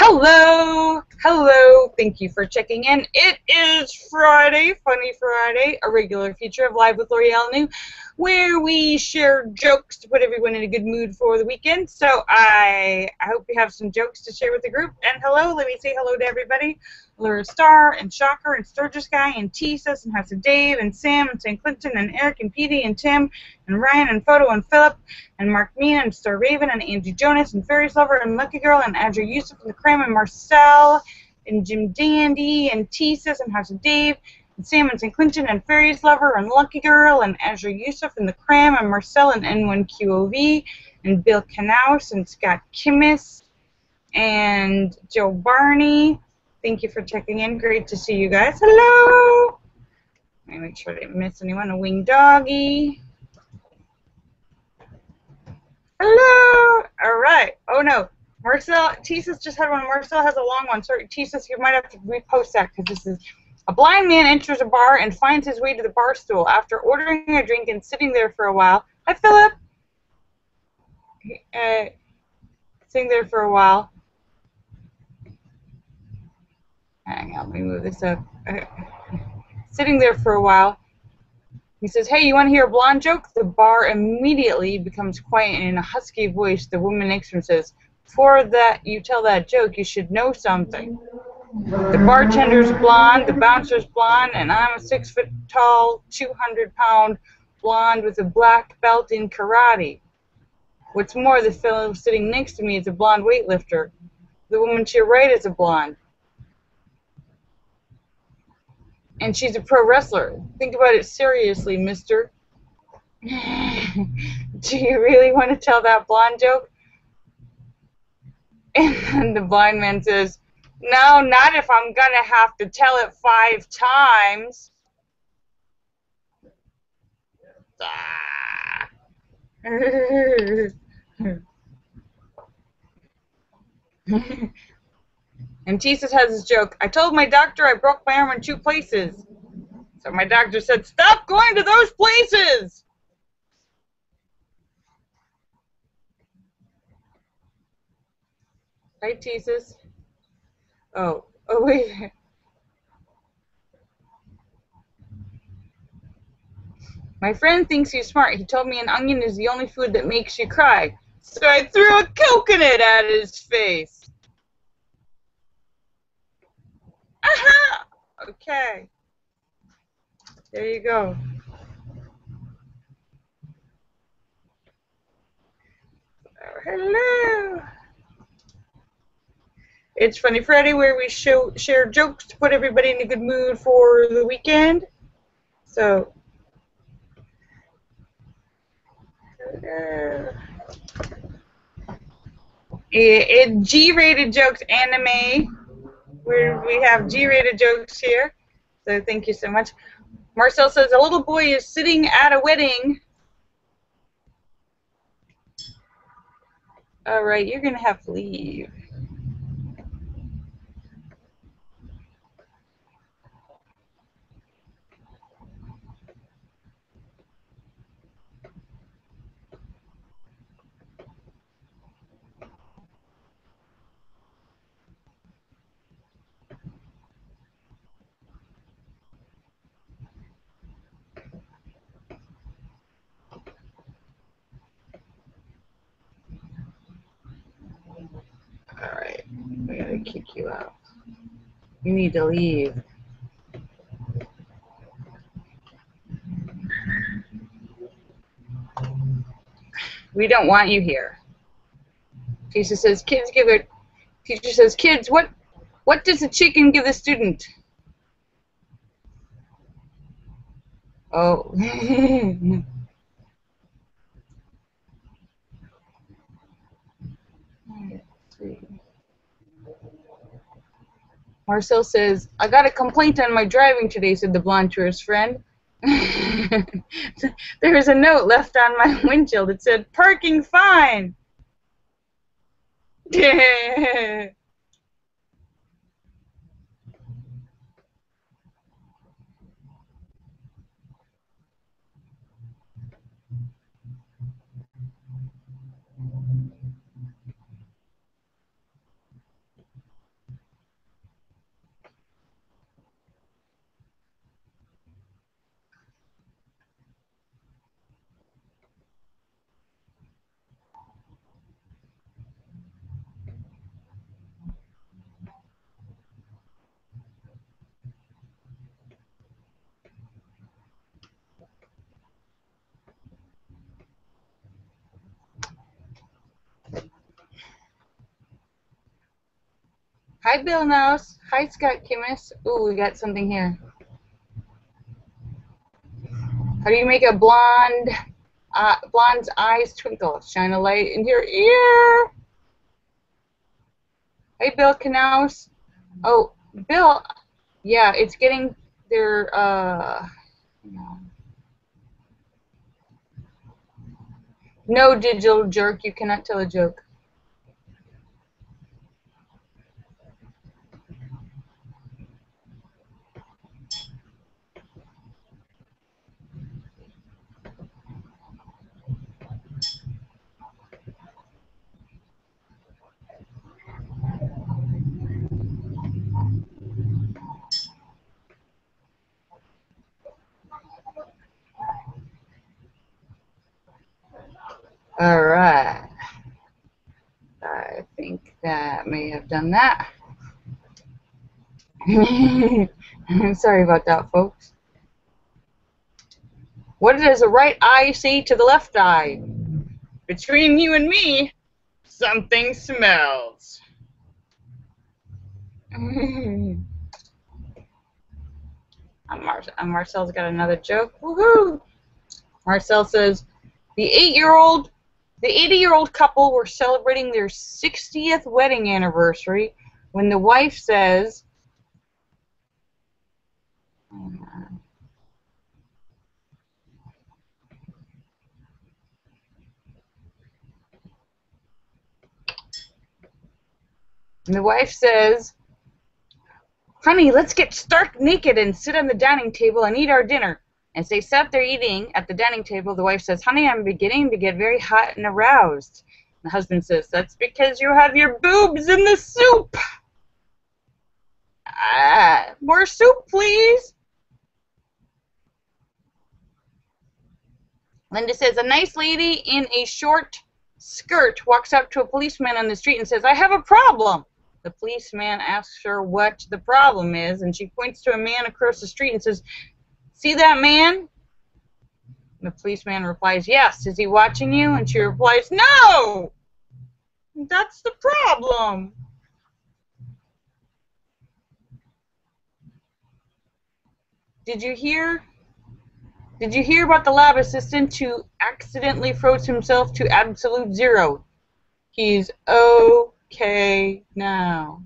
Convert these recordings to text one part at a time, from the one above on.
Hello, hello, thank you for checking in. It is Friday, Funny Friday, a regular feature of Live with Lorielle New, where we share jokes to put everyone in a good mood for the weekend. So I hope you have some jokes to share with the group. And hello, let me say hello to everybody. Laura Star and Shocker and Sturgis Guy and T-Sus and House of Dave and Sam and St. Clinton and Eric and Petey and Tim and Ryan and Photo and Philip and Mark Mean and Star Raven and Angie Jonas and Fairies Lover and Lucky Girl and Andrew Yusuf and the Cram and Marcel and Jim Dandy and T-Sus and House of Dave and Sam and St. Clinton and Fairies Lover and Lucky Girl and Azure Yusuf and the Cram and Marcel and N1QOV and Bill Knaus and Scott Kimmis and Joe Barney. Thank you for checking in. Great to see you guys. Hello. Let me make sure I didn't miss anyone. A winged doggy. Hello. All right. Oh no. Marcel, T-Sus just had one. Marcel has a long one. Sorry, T-Sus, you might have to repost that because this is a blind man enters a bar and finds his way to the bar stool after ordering a drink and sitting there for a while. Hi, Philip. Sitting there for a while. Hang on, let me move this up. Sitting there for a while. He says, "Hey, you want to hear a blonde joke?" The bar immediately becomes quiet, and in a husky voice, the woman next to him says, "Before that you tell that joke, you should know something. The bartender's blonde, the bouncer's blonde, and I'm a 6-foot-tall, 200-pound blonde with a black belt in karate. What's more, the fellow sitting next to me is a blonde weightlifter. The woman to your right is a blonde. And she's a pro wrestler. Think about it seriously, mister." Do you really want to tell that blonde joke? And then the blind man says, "No, not if I'm going to have to tell it 5 times. Ah. And Jesus has his joke. "I told my doctor I broke my arm in 2 places. So my doctor said, 'Stop going to those places!'" Right, Jesus? Oh, wait. "My friend thinks he's smart. He told me an onion is the only food that makes you cry. So I threw a coconut at his face." Aha! Okay. There you go. Hello. It's Funny Friday, where we share jokes to put everybody in a good mood for the weekend. So, G-rated jokes anime, where we have G-rated jokes here. So thank you so much. Marcel says, "A little boy is sitting at a wedding." All right, you're going to have to leave. All right, we got to kick you out. You need to leave. We don't want you here. Teacher says, Teacher says, "Kids, what does a chicken give the student?" Oh. Marcel says, "I got a complaint on my driving today," said the blonde to his friend. "There was a note left on my windshield. It said, 'Parking fine.'" Hi, Bill Mouse. Hi, Scott Kimmis. Ooh, we got something here. How do you make a blonde's eyes twinkle? Shine a light in your ear. Hey, Bill Knaus. Oh, Bill. Yeah, it's getting their, no, digital jerk. You cannot tell a joke. All right. I think that may have done that. Sorry about that, folks. What does the right eye say to the left eye? Between you and me, something smells. Marcel's got another joke. Woohoo! Marcel says, the 80-year-old couple were celebrating their 60th wedding anniversary when the wife says, honey, let's get stark naked and sit on the dining table and eat our dinner. As they sat there eating at the dining table, the wife says, honey, I'm beginning to get very hot and aroused. The husband says, that's because you have your boobs in the soup. More soup, please. Linda says, a nice lady in a short skirt walks up to a policeman on the street and says, I have a problem. The policeman asks her what the problem is, and she points to a man across the street and says, see that man? The policeman replies, yes. Is he watching you? And she replies, no! That's the problem. Did you hear about the lab assistant who accidentally froze himself to absolute zero? He's okay now.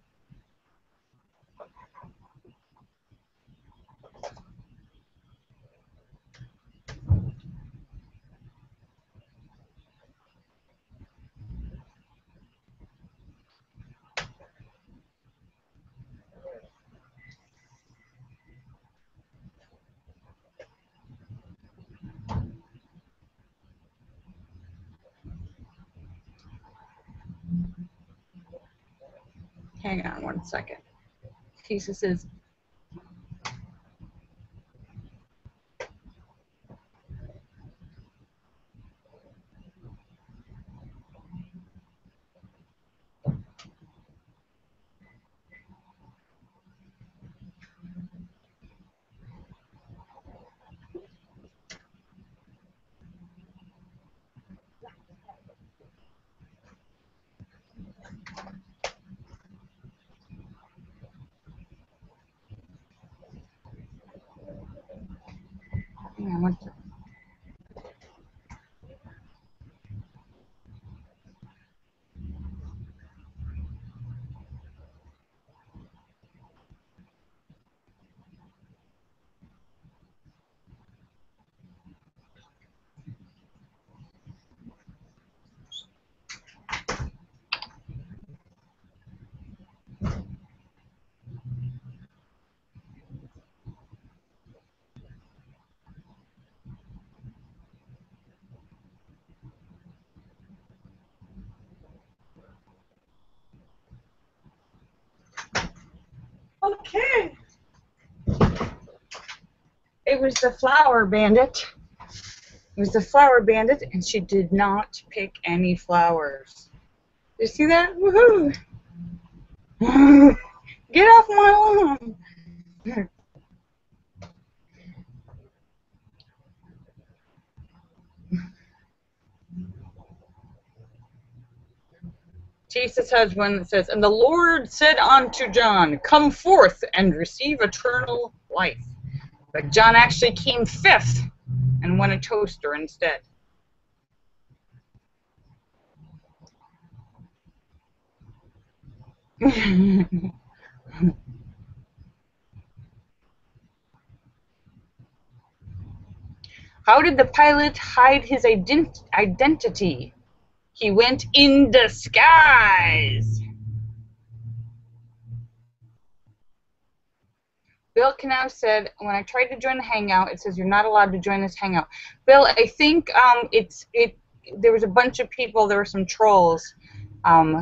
Hang on one second. Kisa says, hang on one second. Okay. It was the flower bandit. It was the flower bandit, and she did not pick any flowers. You see that? Woohoo! Get off my lawn! Jesus has one that says, "And the Lord said unto John, come forth and receive eternal life." But John actually came fifth and won a toaster instead. How did the pilot hide his identity? He went in disguise. Bill Canal said, when I tried to join the Hangout, it says you're not allowed to join this Hangout. Bill, I think there was a bunch of people, there were some trolls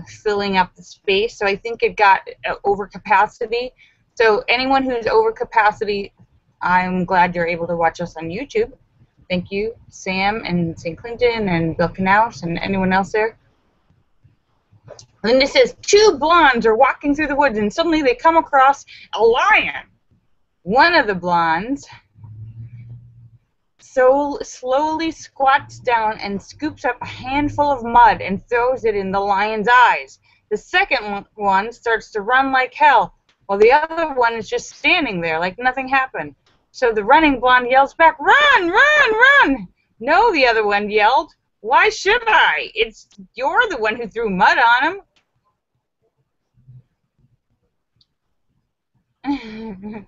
filling up the space, so I think it got over capacity. So anyone who's over capacity, I'm glad you're able to watch us on YouTube. Thank you, Sam and St. Clinton and Bill Canals and anyone else there. Linda says, two blondes are walking through the woods and suddenly they come across a lion. One of the blondes so slowly squats down and scoops up a handful of mud and throws it in the lion's eyes. The second one starts to run like hell, while the other one is just standing there like nothing happened. So the running blonde yells back, "Run, run, run!" No, the other one yelled, "Why should I? You're the one who threw mud on him."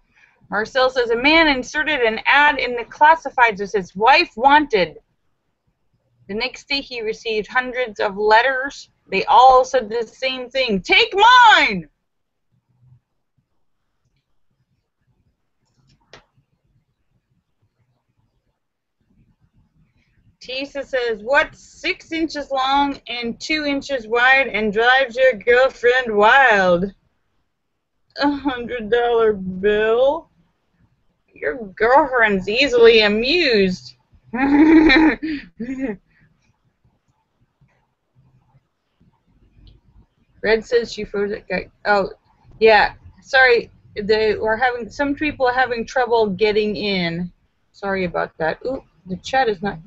Marcel says, a man inserted an ad in the classifieds that says, "Wife wanted." The next day he received hundreds of letters. They all said the same thing, "Take mine!" Tisa says, what's 6 inches long and 2 inches wide and drives your girlfriend wild? $100 bill. Your girlfriend's easily amused. Red says she froze it. Oh, yeah. Sorry, some people are having trouble getting in. Sorry about that. Ooh, the chat is not.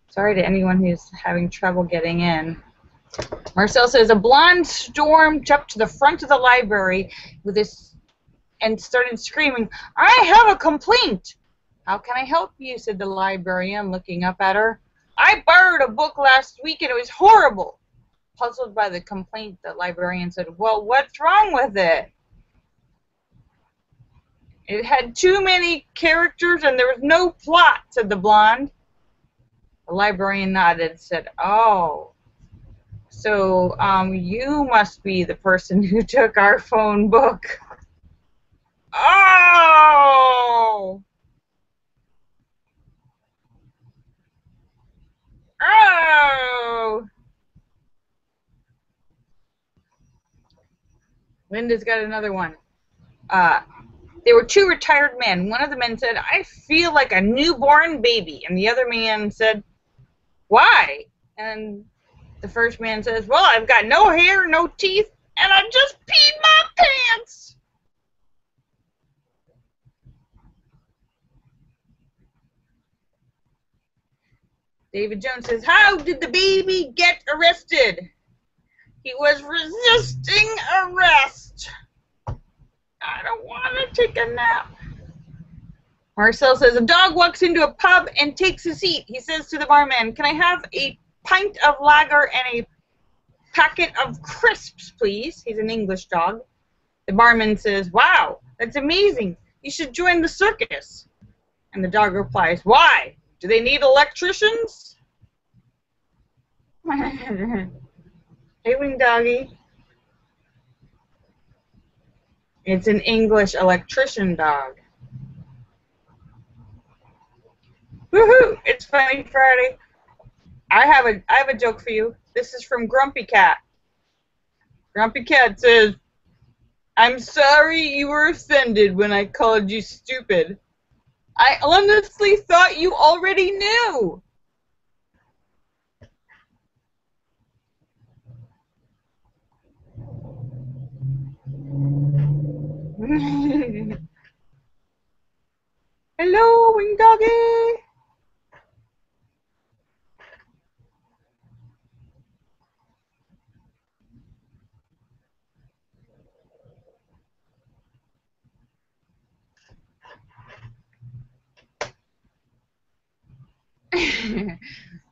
Sorry to anyone who's having trouble getting in. Marcel says, a blonde stormed up to the front of the library with this and started screaming, "I have a complaint." "How can I help you?" said the librarian, looking up at her. "I borrowed a book last week and it was horrible." Puzzled by the complaint, the librarian said, "Well, what's wrong with it?" "It had too many characters and there was no plot," said the blonde. The librarian nodded and said, "Oh. So, you must be the person who took our phone book." Oh! Oh! Linda's got another one. There were 2 retired men. One of the men said, "I feel like a newborn baby." And the other man said, "Why?" And the first man says, "Well, I've got no hair, no teeth, and I just peed my pants." David Jones says, how did the baby get arrested? He was resisting arrest. I don't want to take a nap. Marcel says, a dog walks into a pub and takes a seat. He says to the barman, "Can I have a pint of lager and a packet of crisps, please?" He's an English dog. The barman says, "Wow, that's amazing. You should join the circus." And the dog replies, "Why? Do they need electricians?" Hey, Wing Doggy. It's an English electrician dog. Woohoo! It's Funny Friday. I have a joke for you. This is from Grumpy Cat. Grumpy Cat says, "I'm sorry you were offended when I called you stupid. I honestly thought you already knew." Hello, Wing Doggy.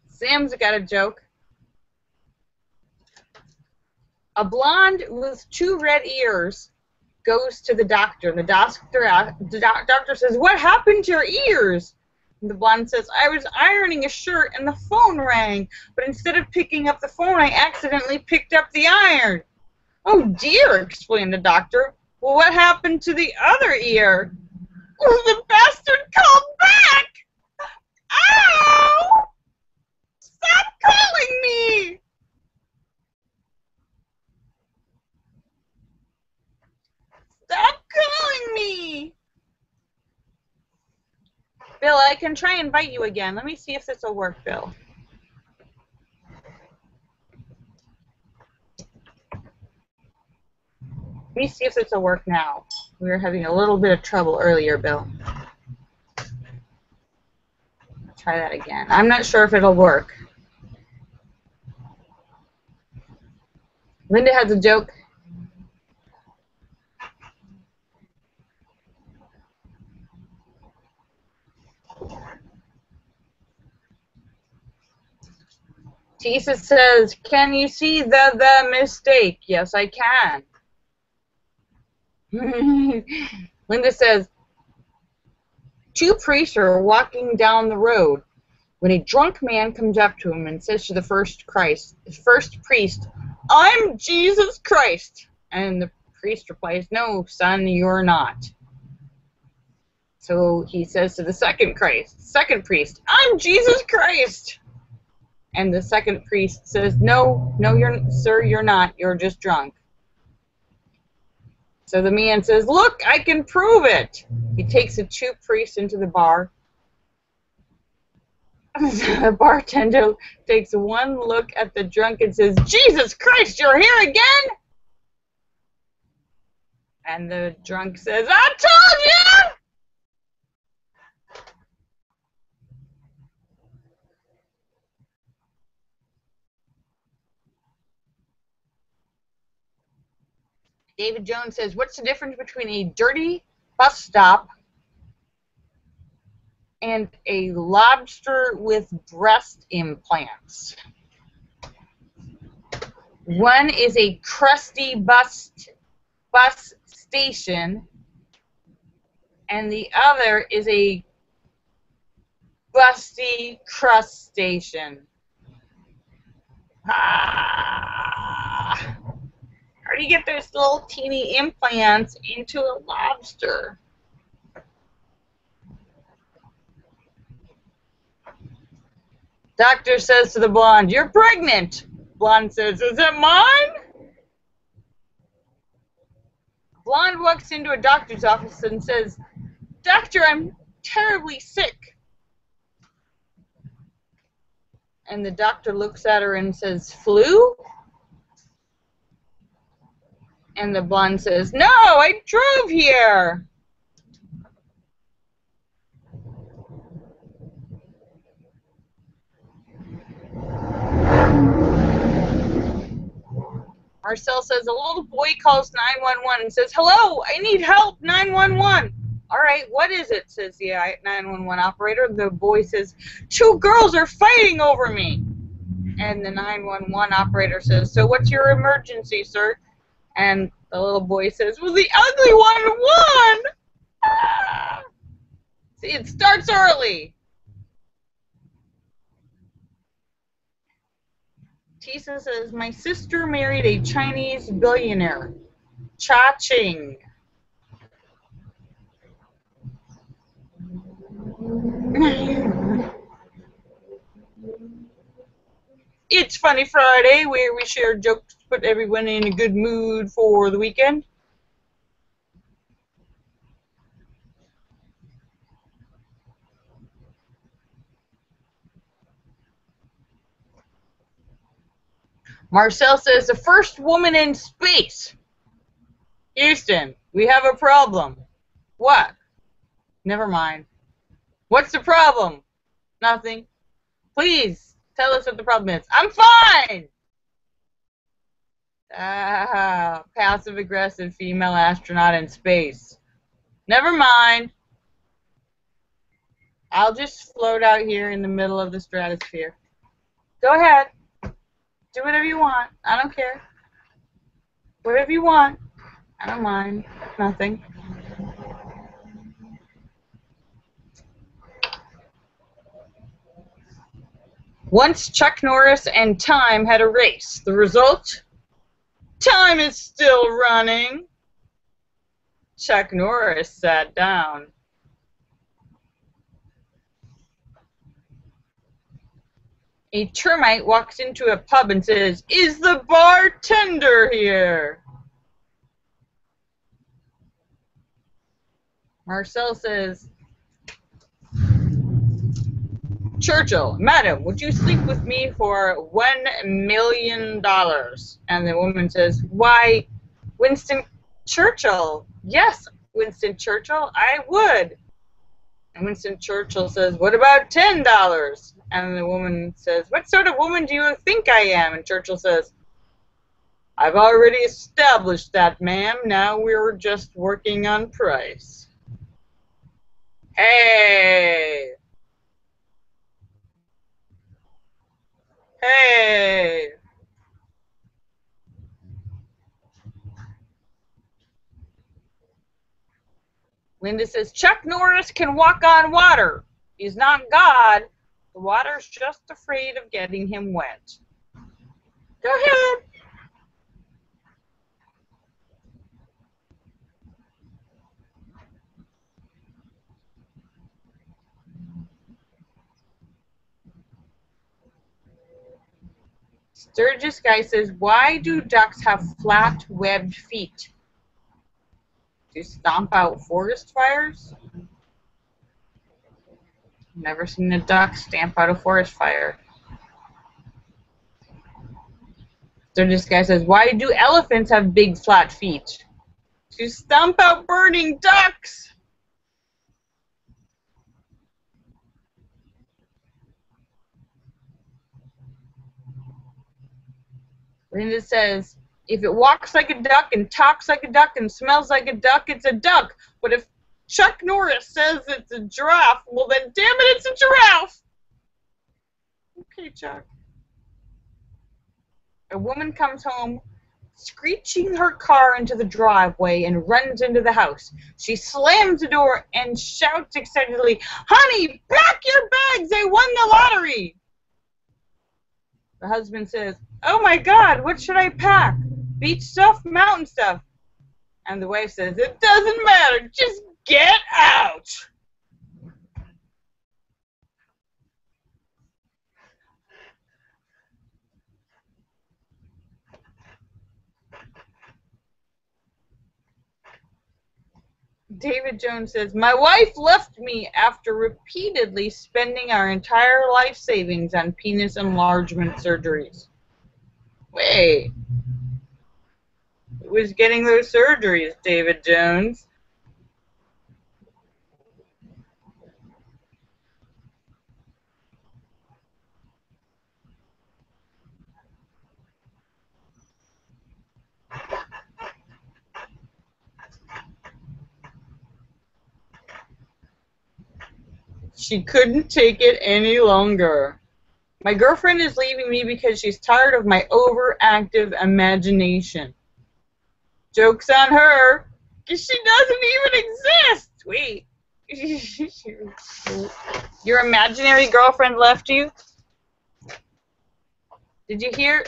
Sam's got a joke. A blonde with 2 red ears goes to the doctor. The doctor says, "What happened to your ears?" And the blonde says, "I was ironing a shirt and the phone rang, but instead of picking up the phone, I accidentally picked up the iron." "Oh dear," explained the doctor. "Well, what happened to the other ear?" "Oh, the bastard called back! Ow! Stop calling me!" Stop calling me! Bill, I can try and invite you again. Let me see if this will work, Bill. Let me see if this will work now. We were having a little bit of trouble earlier, Bill. Try that again. I'm not sure if it'll work. Linda has a joke. Tisa says, "Can you see the mistake?" "Yes, I can." Linda says, 2 priests are walking down the road when a drunk man comes up to him and says to the first priest, "I'm Jesus Christ." And the priest replies, "No, son, you're not." So he says to the second priest, "I'm Jesus Christ." And the second priest says, "No, you're not. You're just drunk." So the man says, "Look, I can prove it." He takes the 2 priests into the bar. The bartender takes one look at the drunk and says, "Jesus Christ, you're here again?" And the drunk says, "I told you!" David Jones says, "What's the difference between a dirty bus stop and a lobster with breast implants?" One is a crusty bus station, and the other is a busty crust station. Ah. How do you get those little teeny implants into a lobster? Doctor says to the blonde, "You're pregnant." Blonde says, "Is it mine?" Blonde walks into a doctor's office and says, "Doctor, I'm terribly sick." And the doctor looks at her and says, "Flu?" And the blonde says, "No, I drove here." Marcel says, "A little boy calls 911 and says, 'Hello, I need help, 911. "All right, what is it?" says the 911 operator. The boy says, "2 girls are fighting over me." And the 911 operator says, "So what's your emergency, sir?" And the little boy says, "Well, the ugly one won." Ah! See, it starts early. Tisa says, "My sister married a Chinese billionaire. Cha-ching." It's Funny Friday, where we share jokes to put everyone in a good mood for the weekend. Marcel says, "The first woman in space." "Houston, we have a problem." "What?" "Never mind." "What's the problem?" "Nothing." "Please, tell us what the problem is." "I'm fine." Ah, passive-aggressive female astronaut in space. "Never mind." I'll just float out here in the middle of the stratosphere. Go ahead. Do whatever you want. I don't care. Whatever you want. I don't mind. Nothing. Once Chuck Norris and Time had a race. The result? Time is still running. Chuck Norris sat down. A termite walks into a pub and says, "Is the bartender here?" Marcel says, "Churchill, madam, would you sleep with me for $1 million? And the woman says, "Why, Winston Churchill, yes, Winston Churchill, I would." And Winston Churchill says, "What about $10? And the woman says, "What sort of woman do you think I am?" And Churchill says, "I've already established that, ma'am. Now we're just working on price." Hey! Hey! Linda says, "Chuck Norris can walk on water. He's not God. The water's just afraid of getting him wet." Go ahead. Sturgis Guy says, "Why do ducks have flat, webbed feet? To stomp out forest fires?" Never seen a duck stamp out a forest fire. Sturgis Guy says, "Why do elephants have big, flat feet? To stomp out burning ducks." Linda says, "If it walks like a duck and talks like a duck and smells like a duck, it's a duck. But if Chuck Norris says it's a giraffe, well then damn it, it's a giraffe." Okay, Chuck. A woman comes home screeching her car into the driveway and runs into the house. She slams the door and shouts excitedly, "Honey, pack your bags, I won the lottery." The husband says, "Oh my God, what should I pack? Beach stuff, mountain stuff?" And the wife says, "It doesn't matter, just get out." David Jones says, "My wife left me after repeatedly spending our entire life savings on penis enlargement surgeries." Wait, who was getting those surgeries, David Jones? She couldn't take it any longer. "My girlfriend is leaving me because she's tired of my overactive imagination." Joke's on her, because she doesn't even exist. Wait. Your imaginary girlfriend left you? Did you hear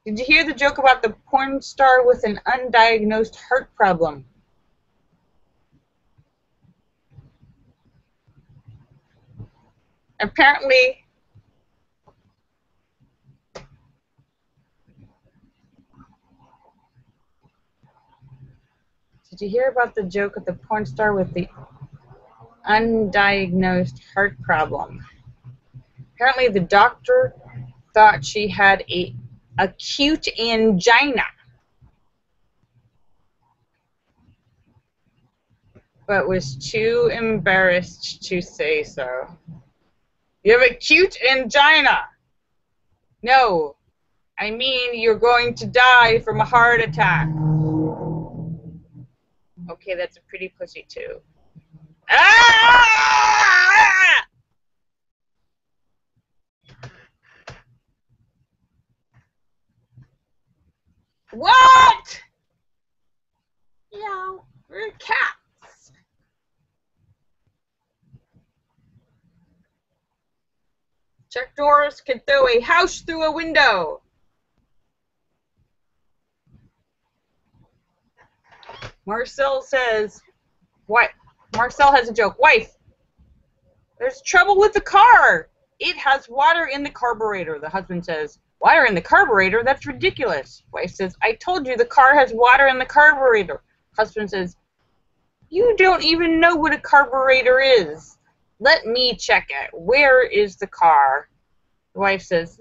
the joke about the porn star with an undiagnosed heart problem? Apparently, did you hear about the joke of the porn star with the undiagnosed heart problem? Apparently, the doctor thought she had a acute angina, but was too embarrassed to say so. "You have acute angina." "No, I mean you're going to die from a heart attack." Okay, that's a pretty pussy too. Ah! What? Yeah, we're cats. Chuck Norris could throw a house through a window. Marcel says, what? Marcel has a joke. Wife, there's trouble with the car. It has water in the carburetor. The husband says, water in the carburetor? That's ridiculous. Wife says, I told you the car has water in the carburetor. Husband says, you don't even know what a carburetor is. Let me check it. Where is the car? The wife says,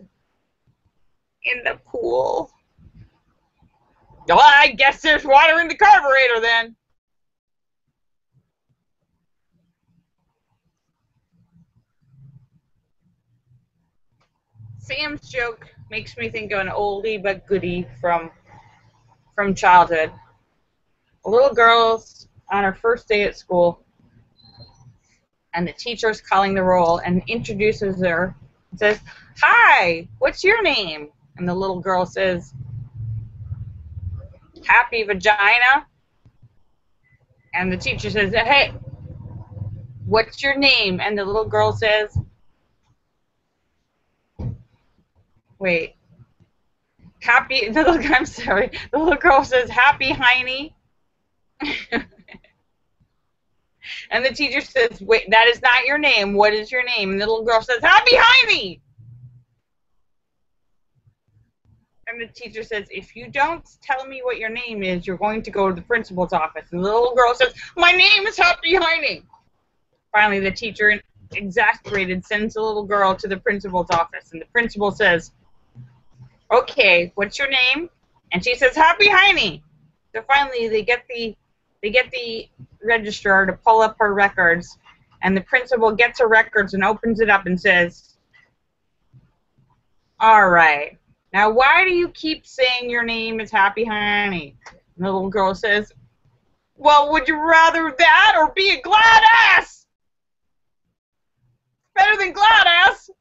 in the pool. Well, I guess there's water in the carburetor then. Sam's joke makes me think of an oldie but goodie from childhood. A little girl's on her first day at school, and the teacher's calling the roll and introduces her and says, hi, what's your name? And the little girl says, happy vagina. And the teacher says, hey, what's your name? And the little girl says, wait, happy, I'm sorry, the little girl says, happy hiney. And the teacher says, wait, that is not your name. What is your name? And the little girl says, happy hiney. And the teacher says, if you don't tell me what your name is, you're going to go to the principal's office. And the little girl says, my name is Happy Hiney. Finally, the teacher, exasperated, sends the little girl to the principal's office. And the principal says, okay, what's your name? And she says, Happy Hiney. So finally, they get the registrar to pull up her records. And the principal gets her records and opens it up and says, all right. Now, why do you keep saying your name is Happy Honey? And the little girl says, well, would you rather that or be a glad ass? Better than glad ass.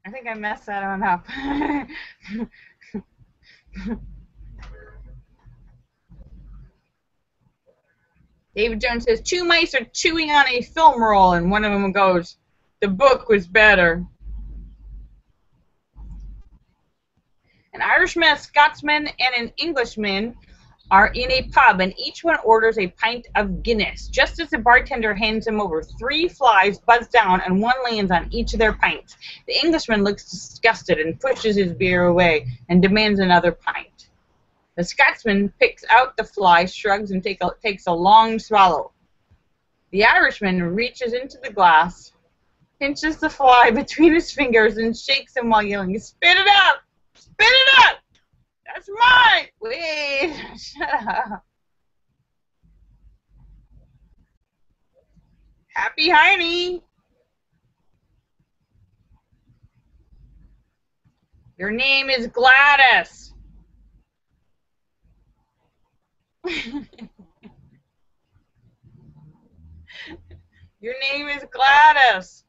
I think I messed that one up. David Jones says, two mice are chewing on a film roll, and one of them goes, the book was better. An Irishman, a Scotsman, and an Englishman are in a pub, and each one orders a pint of Guinness. Just as the bartender hands him over, 3 flies buzz down, and 1 lands on each of their pints. The Englishman looks disgusted and pushes his beer away and demands another pint. The Scotsman picks out the fly, shrugs, and takes a long swallow. The Irishman reaches into the glass, pinches the fly between his fingers, and shakes him while yelling, spit it out! Spit it out! That's mine! Wait, shut up. Happy Hiney! Your name is Gladys. Your name is Gladys.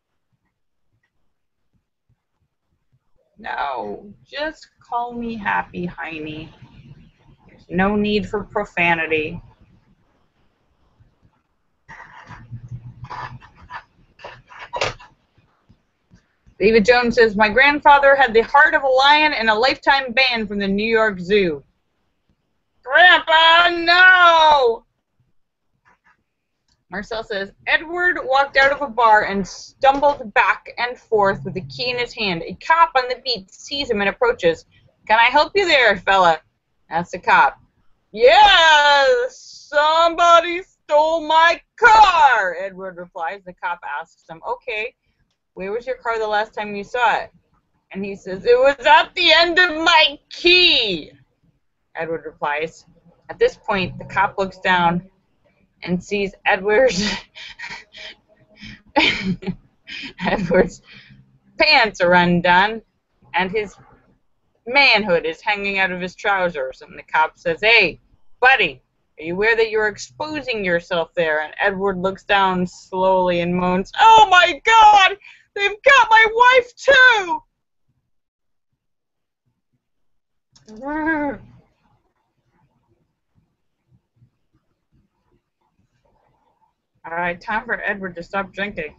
No, just call me Happy Hiney. There's no need for profanity. David Jones says, my grandfather had the heart of a lion and a lifetime ban from the New York Zoo. Grandpa, no! Marcel says, Edward walked out of a bar and stumbled back and forth with a key in his hand. A cop on the beat sees him and approaches. Can I help you there, fella? Asks the cop. Yes, somebody stole my car, Edward replies. The cop asks him, okay, where was your car the last time you saw it? And he says, it was at the end of my key, Edward replies. At this point, the cop looks down and sees Edward's pants are undone and his manhood is hanging out of his trousers. And the cop says, hey, buddy, Are you aware that you're exposing yourself there? And Edward looks down slowly and moans, "Oh my God! They've got my wife too!" Alright, time for Edward to stop drinking.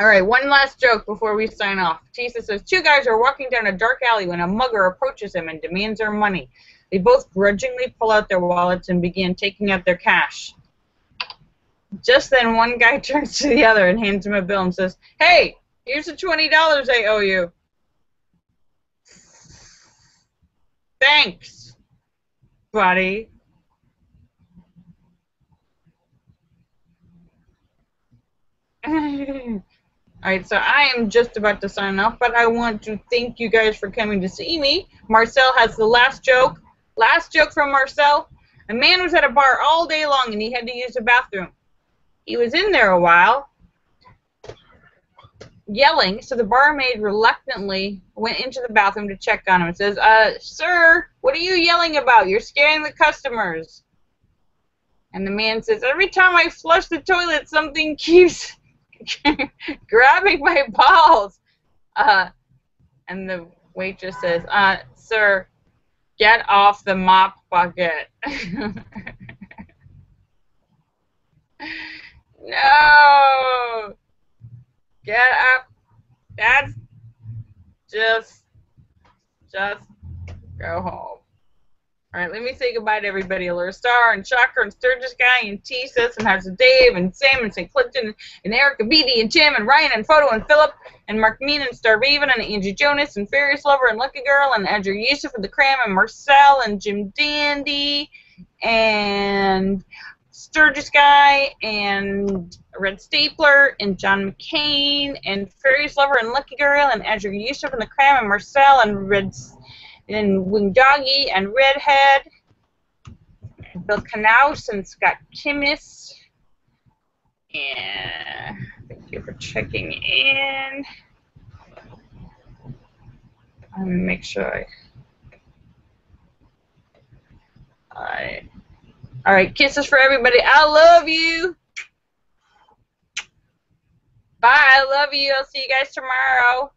Alright, one last joke before we sign off. Tisa says, two guys are walking down a dark alley when a mugger approaches them and demands their money. They both grudgingly pull out their wallets and begin taking out their cash. Just then, one guy turns to the other and hands him a bill and says, "Hey, here's the $20 I owe you." "Thanks, buddy." Alright, so I am just about to sign off, but I want to thank you guys for coming to see me. Marcel has the last joke. Last joke from Marcel. A man was at a bar all day long and he had to use the bathroom. He was in there a while, yelling, so the barmaid reluctantly went into the bathroom to check on him and says, "Sir, what are you yelling about? You're scaring the customers." And the man says, "Every time I flush the toilet, something keeps grabbing my balls." And the waitress says, "Sir, get off the mop bucket." No! Get up. That's just go home. Alright, let me say goodbye to everybody. Laura Star and Shocker and Sturgis Guy and T-Sis and House of Dave and Sam and St. Clinton and Erica Beatty and Tim and Ryan and Photo and Philip and Mark Mean and Starvaven and Angie Jonas and Farious Lover and Lucky Girl and Andrew Yusuf and the Cram and Marcel and Jim Dandy and Sturgis Guy and Red Stapler and John McCain and Farious Lover and Lucky Girl and Andrew Yusuf and the Cram and Marcel and Wing Doggy and Redhead and Bill Knaus and Scott Kimmis. And thank you for checking in. I'm gonna make sure all right, kisses for everybody. I love you. Bye, I love you. I'll see you guys tomorrow.